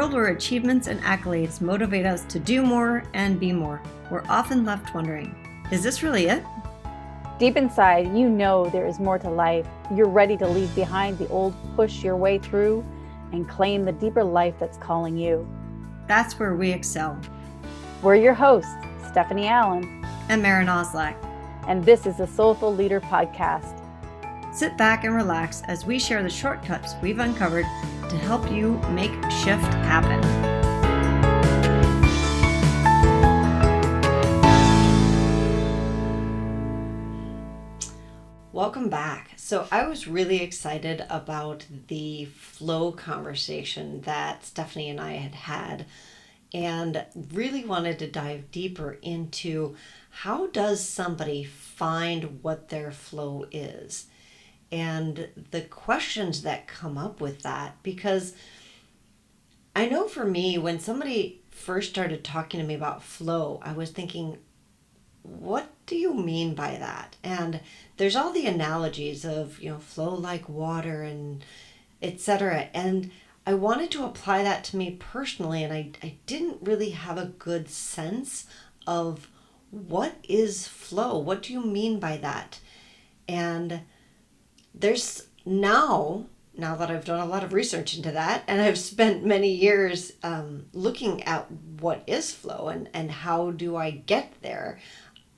world where achievements and accolades motivate us to do more and be more, we're often left wondering, is this really it? Deep inside, you know there is more to life. You're ready to leave behind the old, push your way through, and claim the deeper life that's calling you. That's where we excel. We're your hosts, Stepanie Allen and Maren and and this is the Soulful Leader Podcast. Sit back and relax as we share the shortcuts we've uncovered to help you make shift happen. Welcome back. So I was really excited about the flow conversation that Stepanie and I had and really wanted to dive deeper into how does somebody find what their flow is and the questions that come up with that. Because I know for me, when somebody first started talking to me about flow, I was thinking, what do you mean by that? And there's all the analogies of, flow like water and etc. And I wanted to apply that to me personally, and I didn't really have a good sense of what is flow? What do you mean by that? And there's now that I've done a lot of research into that, and I've spent many years looking at what is flow and how do I get there,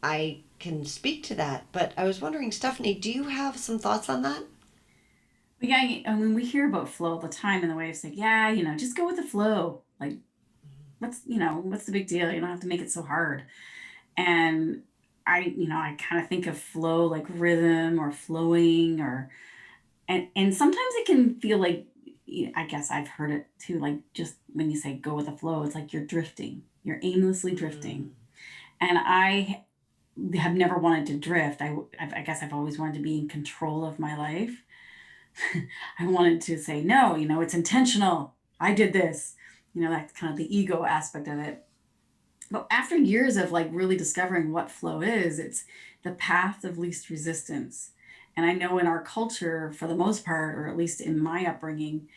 I can speak to that. But I was wondering, Stepanie, do you have some thoughts on that? Yeah, I mean, we hear about flow all the time in the way of saying, just go with the flow. Like, what's the big deal? You don't have to make it so hard. And I kind of think of flow like rhythm or flowing and sometimes it can feel like, I guess I've heard it too, like just when you say go with the flow, it's like you're drifting, you're aimlessly drifting. And I have never wanted to drift. I guess I've always wanted to be in control of my life. I wanted to say, no, it's intentional. I did this, that's kind of the ego aspect of it. But after years of like really discovering what flow is, it's the path of least resistance. And I know in our culture, for the most part, or at least in my upbringing,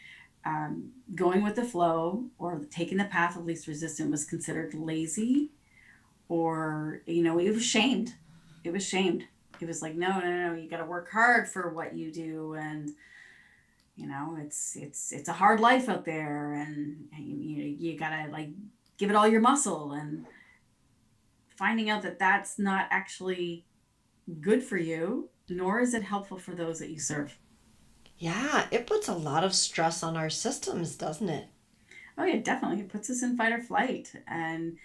going with the flow or taking the path of least resistance was considered lazy, or, it was shamed. It was shamed. It was like, no, you got to work hard for what you do. And, it's a hard life out there. And you got to like give it all your muscle, and finding out that that's not actually good for you, nor is it helpful for those that you serve. Yeah, it puts a lot of stress on our systems, doesn't it? Oh yeah, definitely. It puts us in fight or flight, and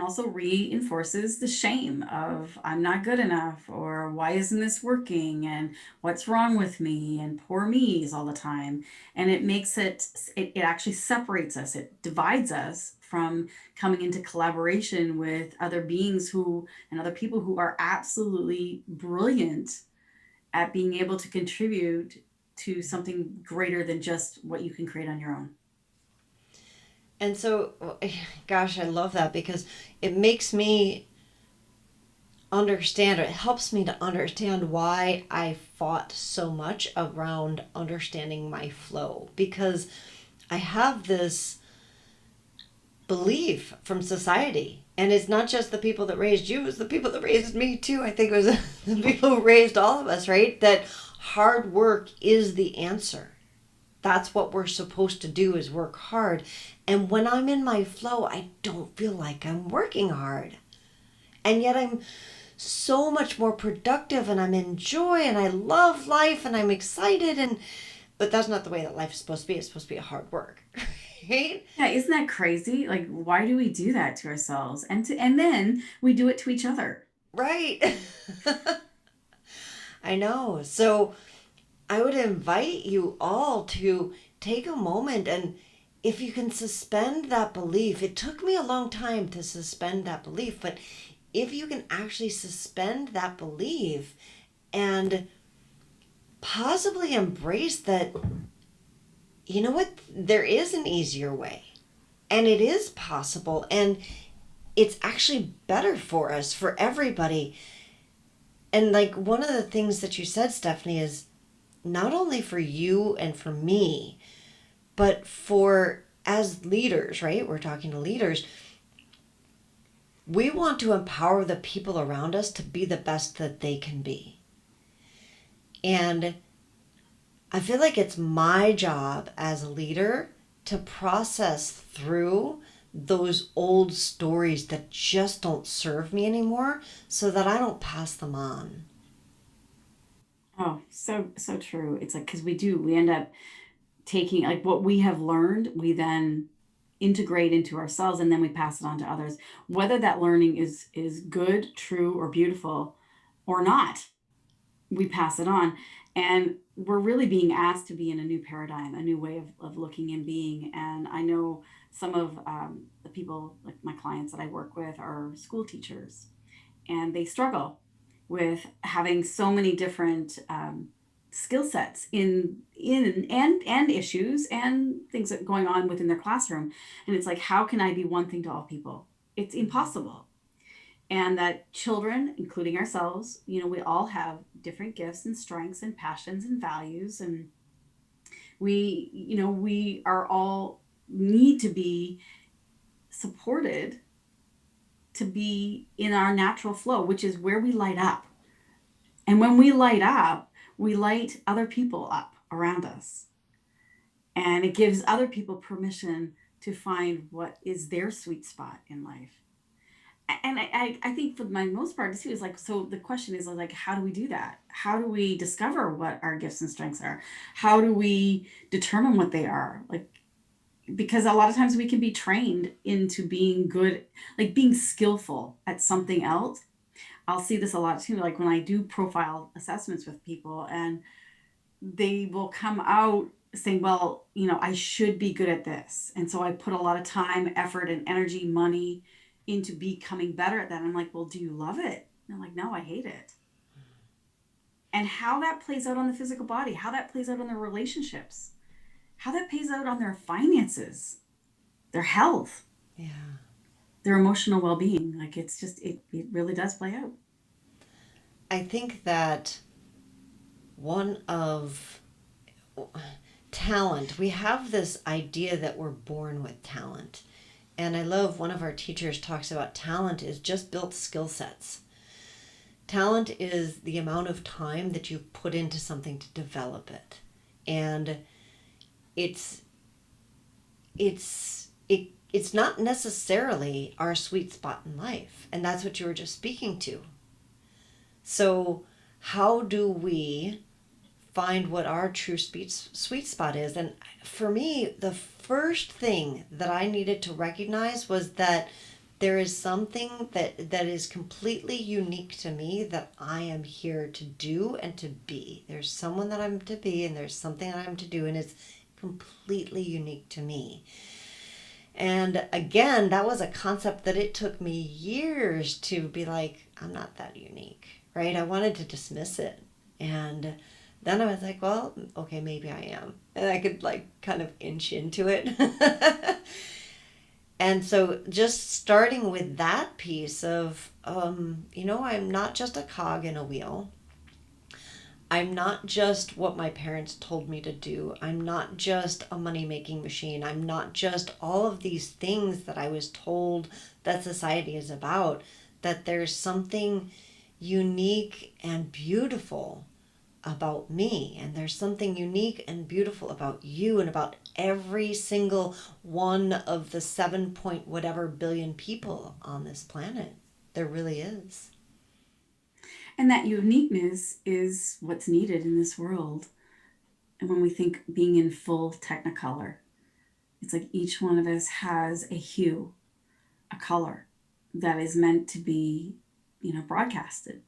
also reinforces the shame of I'm not good enough, or why isn't this working, and what's wrong with me, and poor me's all the time. And it makes it actually separates us. It divides us from coming into collaboration with other beings and other people who are absolutely brilliant at being able to contribute to something greater than just what you can create on your own. And so, gosh, I love that because it makes me understand, or it helps me to understand why I fought so much around understanding my flow. Because I have this belief from society, and it's not just the people that raised you, it's the people that raised me too. I think it was the people who raised all of us, right? That hard work is the answer. That's what we're supposed to do, is work hard. And when I'm in my flow, I don't feel like I'm working hard. And yet I'm so much more productive, and I'm in joy, and I love life, and I'm excited. But that's not the way that life is supposed to be. It's supposed to be a hard work. Right? Yeah, isn't that crazy? Like, why do we do that to ourselves? And then we do it to each other. Right. I know. So I would invite you all to take a moment, and if you can suspend that belief. It took me a long time to suspend that belief, but if you can actually suspend that belief and possibly embrace that, you know what, there is an easier way, and it is possible, and it's actually better for us, for everybody. And like one of the things that you said, Stepanie, is not only for you and for me, but for as leaders, right? We're talking to leaders. We want to empower the people around us to be the best that they can be. And I feel like it's my job as a leader to process through those old stories that just don't serve me anymore so that I don't pass them on. Oh, so true. It's like, because we end up taking like what we have learned, we then integrate into ourselves, and then we pass it on to others, whether that learning is good, true, or beautiful or not. We pass it on, and we're really being asked to be in a new paradigm, a new way of looking and being. And I know some of the people, like my clients that I work with, are school teachers, and they struggle with having so many different skill sets and issues and things that are going on within their classroom. And it's like, how can I be one thing to all people? It's impossible. And that children, including ourselves, we all have different gifts and strengths and passions and values, and we are all need to be supported to be in our natural flow, which is where we light up. And when we light up, we light other people up around us. And it gives other people permission to find what is their sweet spot in life. And I think for my most part too is like, so the question is like, how do we do that? How do we discover what our gifts and strengths are? How do we determine what they are? Like, because a lot of times we can be trained into being good, like being skillful at something else. I'll see this a lot too, like when I do profile assessments with people, and they will come out saying, well, I should be good at this. And so I put a lot of time, effort, and energy, money into becoming better at that. I'm like, well, do you love it? And I'm like, no, I hate it. And how that plays out on the physical body, how that plays out on their relationships, how that plays out on their finances, their health, Yeah. their emotional well-being. Like, it's just, it really does play out. I think that one of talent, we have this idea that we're born with talent. And I love one of our teachers talks about talent is just built skill sets. Talent is the amount of time that you put into something to develop it. And it's it's not necessarily our sweet spot in life. And that's what you were just speaking to. So how do we find what our true sweet spot is? And for me, the first thing that I needed to recognize was that there is something that is completely unique to me that I am here to do and to be. There's someone that I'm to be, and there's something that I'm to do, and it's completely unique to me. And again, that was a concept that it took me years to be like, I'm not that unique, right? I wanted to dismiss it. And then I was like, well, okay, maybe I am. And I could like kind of inch into it. And so just starting with that piece of, I'm not just a cog in a wheel. I'm not just what my parents told me to do. I'm not just a money making machine. I'm not just all of these things that I was told that society is about. That there's something unique and beautiful about me, and there's something unique and beautiful about you and about every single one of the 7 point whatever billion people on this planet. There really is. And that uniqueness is what's needed in this world. And when we think being in full technicolor, it's like each one of us has a hue, a color that is meant to be, broadcasted.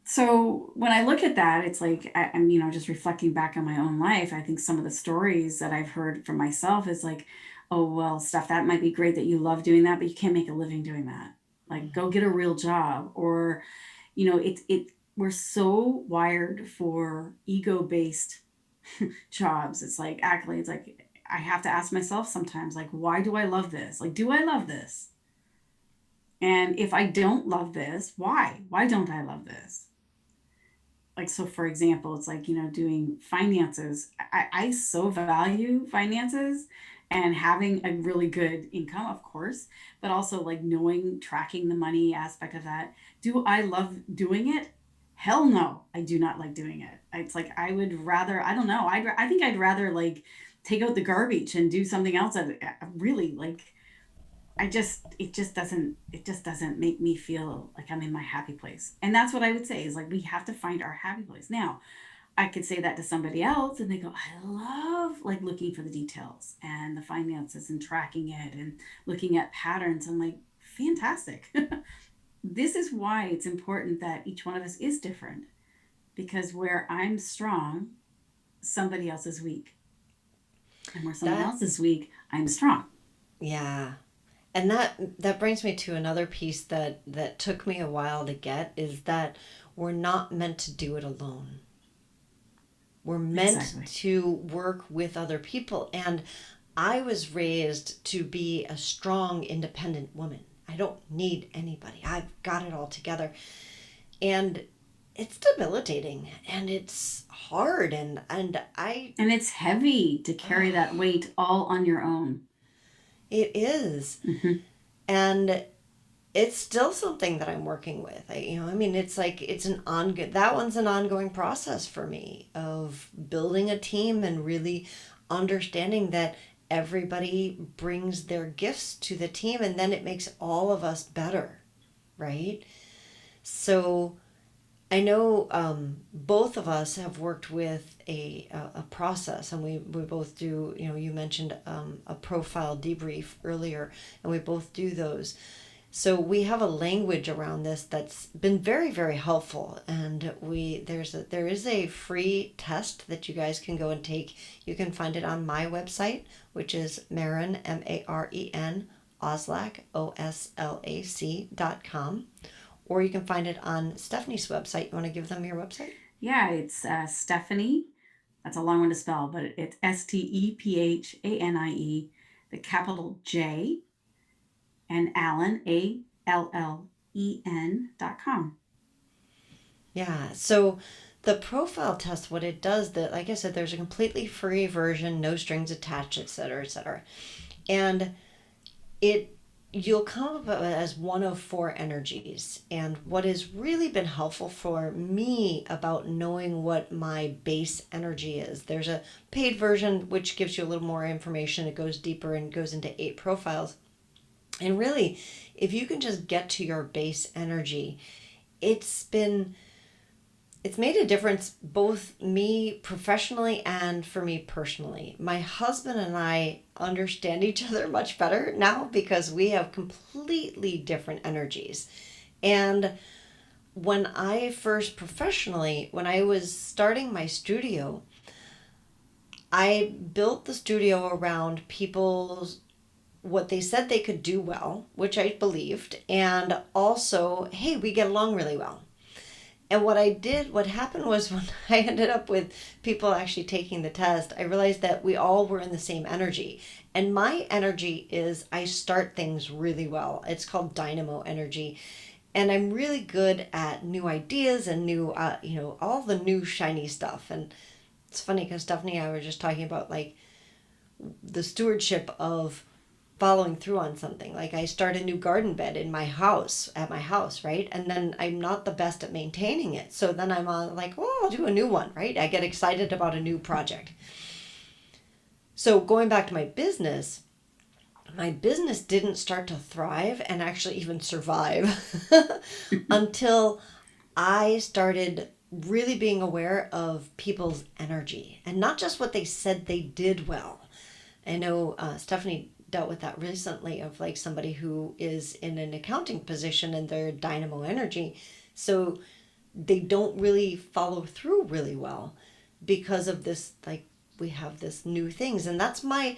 So when I look at that, it's like I'm, just reflecting back on my own life. I think some of the stories that I've heard from myself is like, oh, well, Steph, that might be great that you love doing that, but you can't make a living doing that. Like, go get a real job. Or, we're so wired for ego-based jobs. It's like, actually, it's like, I have to ask myself sometimes, like, why do I love this? Like, do I love this? And if I don't love this, why? Why don't I love this? like, so for example, it's like, doing finances. I so value finances and having a really good income, of course, but also like knowing, tracking the money aspect of that. Do I love doing it? Hell no, I do not like doing it. It's like I would rather, I don't know, I think I'd rather like take out the garbage and do something else that really like it just doesn't make me feel like I'm in my happy place. And that's what I would say is like we have to find our happy place. Now, I could say that to somebody else and they go, I love like looking for the details and the finances and tracking it and looking at patterns. I'm like, fantastic. This is why it's important that each one of us is different, because where I'm strong, somebody else is weak. And where someone That, else is weak, I'm strong. yeah. And that brings me to another piece that took me a while to get, is that we're not meant to do it alone. We're meant Exactly. to work with other people. And I was raised to be a strong, independent woman. I don't need anybody. I've got it all together. And it's debilitating and it's hard, and I And it's heavy to carry that weight all on your own. it is. Hmm. And it's still something that I'm working with. I mean, it's like it's an ongoing, that one's an ongoing process for me of building a team and really understanding that everybody brings their gifts to the team, and then it makes all of us better, right? So I know both of us have worked with a process, and we both do. You mentioned a profile debrief earlier, and we both do those. So we have a language around this that's been very, very helpful. And there is a free test that you guys can go and take. You can find it on my website, which is Maren, Maren, Oslac, Oslac.com. Or you can find it on Stephanie's website. You want to give them your website? Yeah, it's Stephanie. That's a long one to spell, but it's Stephanie, the capital J, and Allen, Allen.com. Yeah. So the profile test, what it does, that like I said, there's a completely free version, no strings attached, etc., etc. And it you'll come up as one of four energies. And what has really been helpful for me about knowing what my base energy is, there's a paid version which gives you a little more information. It goes deeper and goes into 8 profiles. And really, if you can just get to your base energy, it's been it's made a difference, both me professionally and for me personally. My husband and I understand each other much better now because we have completely different energies. And when I first professionally, when I was starting my studio, I built the studio around people's what they said they could do well, which I believed, and also, hey, we get along really well. And what happened was when I ended up with people actually taking the test, I realized that we all were in the same energy. And my energy is I start things really well. It's called dynamo energy. And I'm really good at new ideas and all the new shiny stuff. And it's funny because Stephanie and I were just talking about like the stewardship of following through on something. Like I start a new garden bed in my house, at my house, right? And then I'm not the best at maintaining it. So then I'm on like, well, I'll do a new one, right? I get excited about a new project. So going back to my business didn't start to thrive and actually even survive until I started really being aware of people's energy and not just what they said they did well. I know Stephanie dealt with that recently, of like somebody who is in an accounting position and they're dynamo energy. So they don't really follow through really well because of this, like we have this new things, and that's my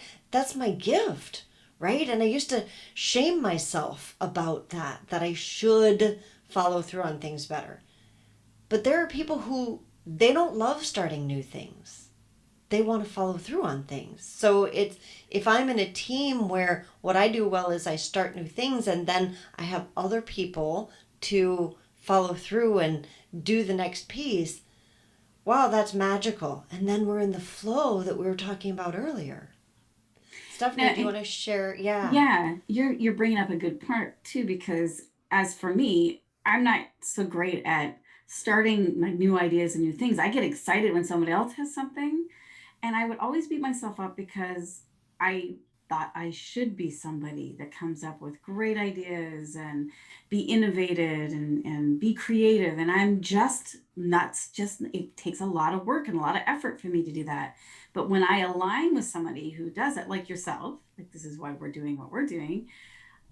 gift, right? And I used to shame myself about that I should follow through on things better. But there are people who they don't love starting new things. They want to follow through on things. So it's if I'm in a team where what I do well is I start new things and then I have other people to follow through and do the next piece, Wow, that's magical. And then we're in the flow that we were talking about earlier. Now, Stephanie, do you want to share? Yeah. yeah, you're bringing up a good part too, because as for me, I'm not so great at starting like new ideas and new things. I get excited when somebody else has something, and I would always beat myself up because I thought I should be somebody that comes up with great ideas and be innovative and be creative. And I'm just nuts. Just it takes a lot of work and a lot of effort for me to do that. But when I align with somebody who does it, like yourself, like this is why we're doing what we're doing,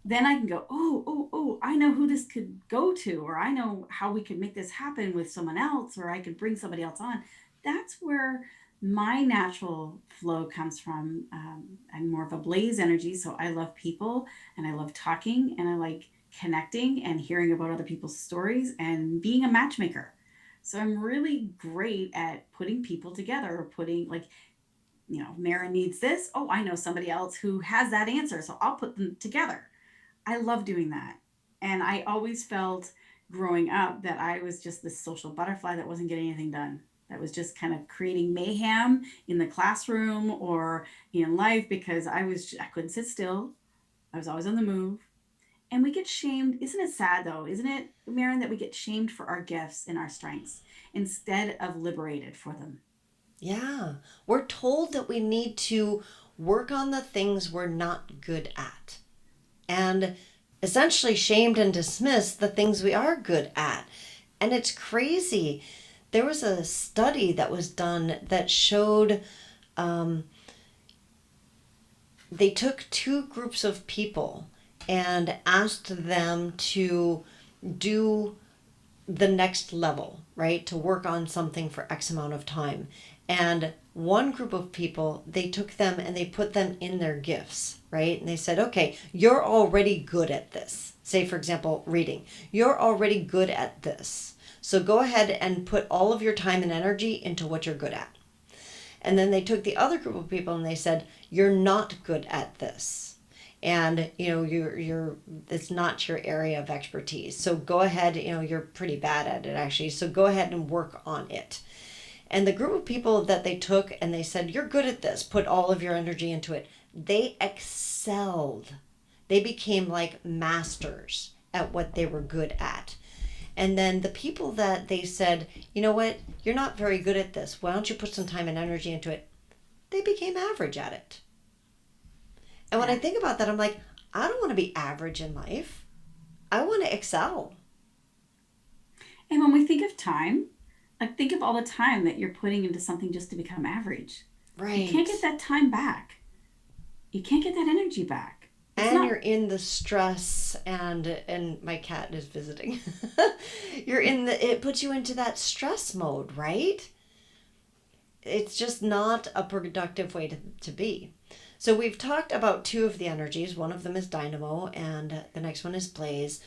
then I can go, oh, I know who this could go to, or I know how we could make this happen with someone else, or I could bring somebody else on. That's where my natural flow comes from. I'm more of a blaze energy, so I love people and I love talking and I like connecting and hearing about other people's stories and being a matchmaker. So I'm really great at putting people together, or putting like, Maren needs this. Oh, I know somebody else who has that answer, so I'll put them together. I love doing that. And I always felt growing up that I was just this social butterfly that wasn't getting anything done. That was just kind of creating mayhem in the classroom or in life, because I couldn't sit still. I was always on the move. And we get shamed. Isn't it sad though? Isn't it, Maren, that we get shamed for our gifts and our strengths instead of liberated for them? Yeah. We're told that we need to work on the things we're not good at, and essentially shamed and dismissed the things we are good at. And it's crazy. There was a study that was done that showed um, they took two groups of people and asked them to do the next level, right? To work on something for X amount of time. And one group of people, they took them and they put them in their gifts, right? And they said, okay, you're already good at this. Say, for example, reading. You're already good at this. So go ahead and put all of your time and energy into what you're good at. And then they took the other group of people and they said, you're not good at this. And you're it's not your area of expertise. So go ahead, you're pretty bad at it actually. So go ahead and work on it. And the group of people that they took and they said, you're good at this, put all of your energy into it, they excelled. They became like masters at what they were good at. And then the people that they said, you know what, you're not very good at this, why don't you put some time and energy into it? They became average at it. And when I Yeah. think about that, I'm like, I don't want to be average in life. I want to excel. And when we think of time, like think of all the time that you're putting into something just to become average. You can't Right. get that time back. You can't get that energy back. It's And you're not. in the stress, and my cat is visiting. You're in the it puts you into that stress mode, right? It's just not a productive way to be. So we've talked about two of the energies. One of them is dynamo and the next one is blaze.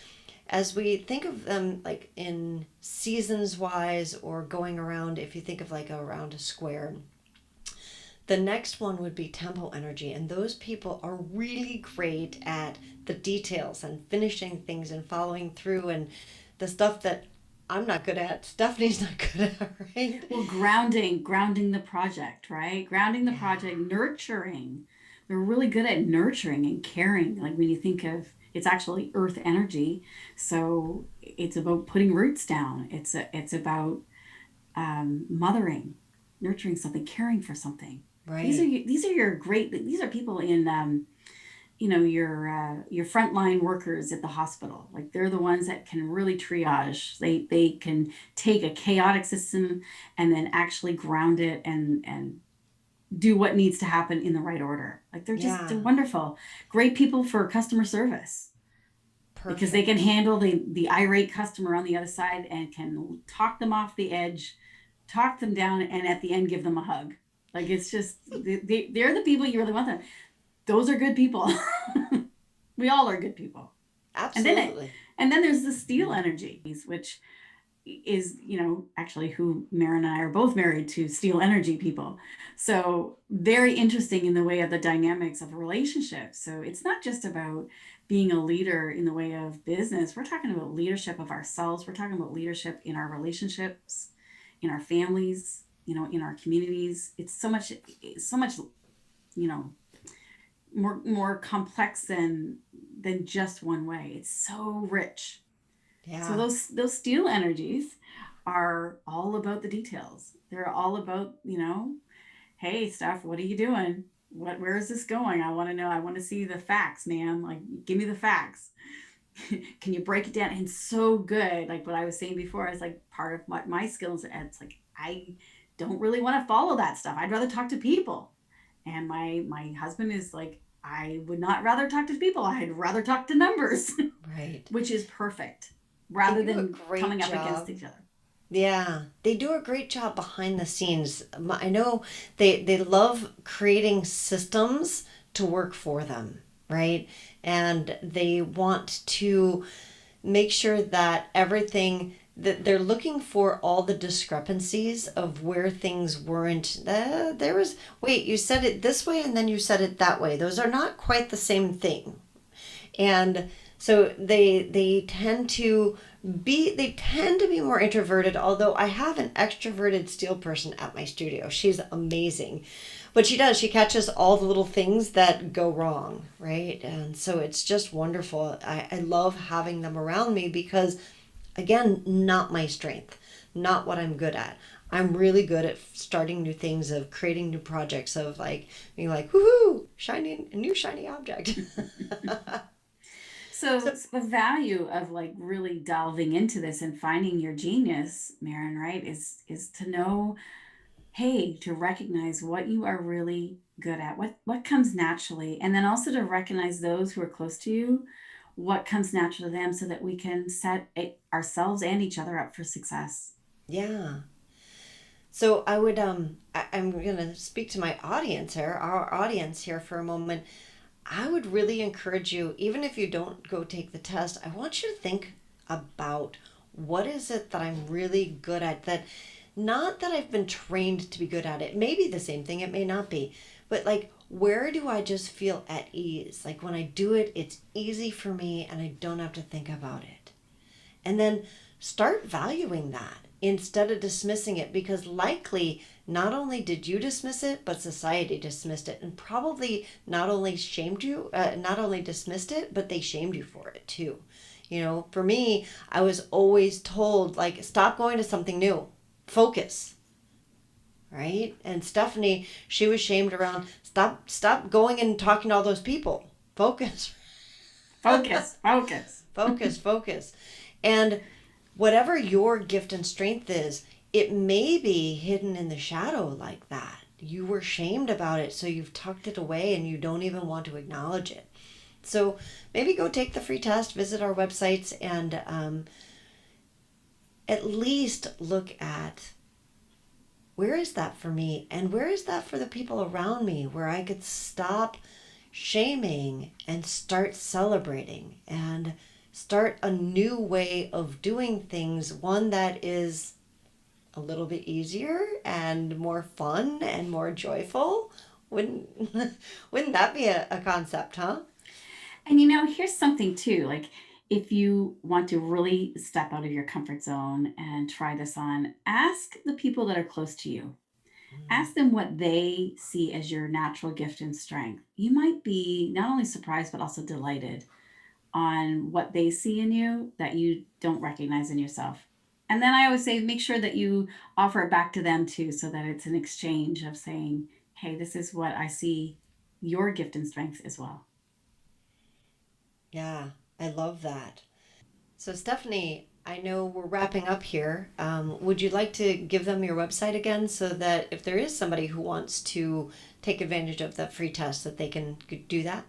As we think of them like in seasons wise or going around, if you think of like around a square, the next one would be tempo energy. And those people are really great at the details and finishing things and following through, and the stuff that I'm not good at, Stephanie's not good at, right? Well, grounding the project, right? Grounding the Yeah. project, nurturing. We're really good at nurturing and caring. Like when you think of, it's actually earth energy. So it's about putting roots down. It's about mothering, nurturing something, caring for something. Right. These are people in your frontline workers at the hospital. Like they're the ones that can really triage. They can take a chaotic system and then actually ground it and do what needs to happen in the right order. Like they're Yeah. wonderful. Great people for customer service, because they can Perfect. handle the irate customer on the other side and can talk them off the edge, talk them down, and at the end give them a hug. Like it's just they're the people you really want them. Those are good people. We all are good people. And then it, Absolutely. and then there's the steel energies, which is, actually who Maren and I are both married to, steel energy people. So very interesting in the way of the dynamics of relationships. So it's not just about being a leader in the way of business. We're talking about leadership of ourselves. We're talking about leadership in our relationships, in our families, in our communities. It's so much, you know, more complex than just one way. It's so rich. So Yeah. those steel energies are all about the details. They're all about, hey, Steph, what are you doing? Where is this going? I want to know. I want to see the facts, man. Like, give me the facts. Can you break it down? And so good. Like what I was saying before, is like part of what my skills. It's like I don't really want to follow that stuff. I'd rather talk to people. And my husband is like, I would not rather talk to people. I'd rather talk to numbers, Right. which is perfect, They rather do a than great coming up against job. each other. Yeah, they do a great job behind the scenes. I know they love creating systems to work for them, right? And they want to make sure that everything that they're looking for all the discrepancies of where things weren't there was wait, you said it this way and then you said it that way. Those are not quite the same thing. And so they tend to be more introverted, although I have an extroverted steel person at my studio. She's amazing, but she catches all the little things that go wrong, right? And so it's just wonderful. I love having them around me because, again, not my strength, not what I'm good at. I'm really good at starting new things, of creating new projects, of like being like, woohoo, shiny, a new shiny object. So So the value of like really delving into this and finding your genius, Maren, right, is to know, hey, to recognize what you are really good at, what comes naturally, and then also to recognize those who are close to you, what comes natural to them, so that we can set ourselves and each other up for success. yeah. So I'm gonna speak to my audience here, our audience here for a moment. I would really encourage you, even if you don't go take the test, I want you to think about what is it that I'm really good at, that not that I've been trained to be good at. It may be the same thing, it may not be, but like, where do I just feel at ease? Like when I do it, it's easy for me and I don't have to think about it. And then start valuing that instead of dismissing it, because likely not only did you dismiss it, but society dismissed it, and probably not only not only dismissed it, but they shamed you for it too. For me, I was always told, like, stop going to something new, focus, right? And Stepanie, she was shamed around, stop going and talking to all those people, focus. Focus, focus. Focus. And whatever your gift and strength is, it may be hidden in the shadow like that. You were shamed about it, so you've tucked it away and you don't even want to acknowledge it. So maybe go take the free test, visit our websites, and at least look at, where is that for me? And where is that for the people around me, where I could stop shaming and start celebrating and start a new way of doing things, one that is a little bit easier and more fun and more joyful. Wouldn't wouldn't that be a concept, huh? And here's something too, like if you want to really step out of your comfort zone and try this on, ask the people that are close to you. Mm. Ask them what they see as your natural gift and strength. You might be not only surprised, but also delighted on what they see in you that you don't recognize in yourself. And then I always say, make sure that you offer it back to them too, so that it's an exchange of saying, hey, this is what I see your gift and strength as well. Yeah, I love that. So, Stepanie, I know we're wrapping up here. Would you like to give them your website again, so that if there is somebody who wants to take advantage of the free test, that they can do that?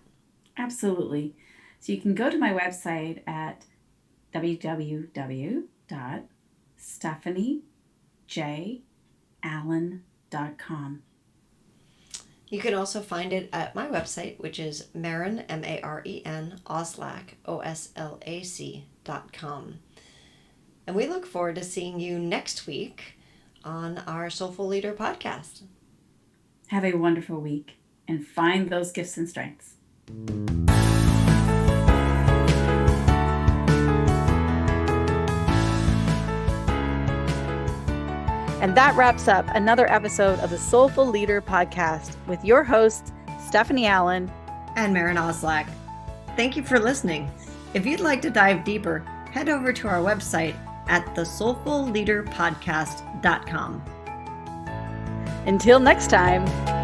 Absolutely. So you can go to my website at www.stephaniejallen.com. You can also find it at my website, which is Maren, Maren, Oslac, Oslac.com. And we look forward to seeing you next week on our Soulful Leader podcast. Have a wonderful week and find those gifts and strengths. And that wraps up another episode of the Soulful Leader podcast with your hosts, Stephanie Allen and Maren Oslack. Thank you for listening. If you'd like to dive deeper, head over to our website at thesoulfulleaderpodcast.com. Until next time.